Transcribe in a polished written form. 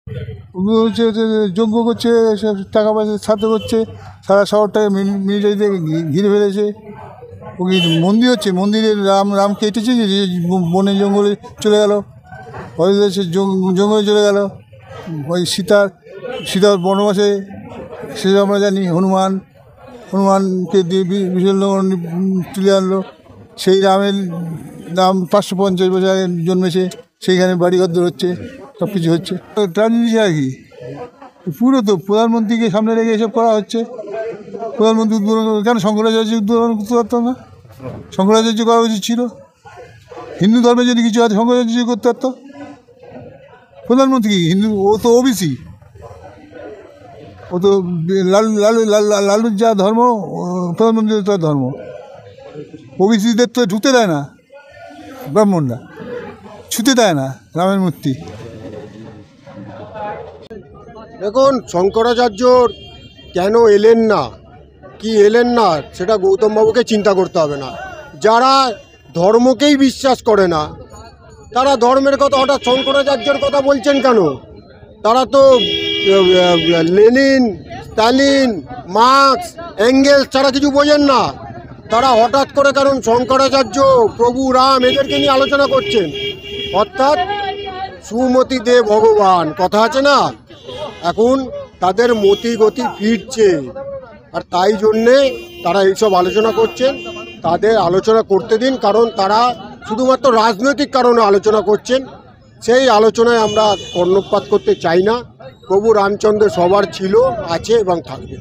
ওগুলো হচ্ছে যজ্ঞ করছে, সব টাকা পয়সা ছাত্র করছে, সারা শহরটাকে মিলিটারিতে ঘিরে ফেলেছে। ওই মন্দির হচ্ছে, মন্দিরে রাম কেটেছে, যে বনে জঙ্গলে চলে গেল, অযোধ্যা সে জঙ্গলে চলে গেল। ওই সীতার বনবাসে, সে আমরা জানি। হনুমানকে দিয়ে বিশাল তুলে আনলো। সেই রাম 550 বছর আগে জন্মেছে, সেইখানে বাড়িঘর হচ্ছে, সব কিছু হচ্ছে। রাজনীতি আর কি, পুরো তো প্রধানমন্ত্রীকে সামনে রেখে এসব করা হচ্ছে। প্রধানমন্ত্রী উদ্বোধন কেন শঙ্করাচার্য উদ্বোধন করতে পারতাম না? শঙ্করাচার্য করা উচিত ছিল। হিন্দু ধর্মে যদি কিছু আছে শঙ্করাচার্য করতে পারত। প্রধানমন্ত্রী হিন্দু, ও তো ওবিসি, ও তো লালুর যা ধর্ম, প্রধানমন্ত্রীর তার ধর্ম। ওবিসিদের তো ঢুকতে দেয় না, ব্রাহ্মণরা ছুতে দেয় না রামের মূর্তি। দেখুন, শঙ্করাচার্যর কেন এলেন না, কি এলেন না, সেটা গৌতমবাবুকে চিন্তা করতে হবে না। যারা ধর্মকেই বিশ্বাস করে না, তারা ধর্মের কথা হঠাৎ শঙ্করাচার্যের কথা বলছেন কেন? তারা তো লেনিন, স্টালিন, মার্কস, এঙ্গেলস ছাড়া কিছু বোঝেন না। তারা হঠাৎ করে কারণ শঙ্করাচার্য, প্রভু রাম এদেরকে নিয়ে আলোচনা করছেন। অর্থাৎ সুমতি দে ভগবান, কথা আছে না, এখন তাদের মতি গতি ফিরছে, আর তাই জন্যে তারা এইসব আলোচনা করছেন। তাদের আলোচনা করতে দিন, কারণ তারা শুধুমাত্র রাজনৈতিক কারণে আলোচনা করছেন। সেই আলোচনায় আমরা কর্ণপাত করতে চাই না। প্রভু রামচন্দ্র সবার ছিল, আছে এবং থাকবে।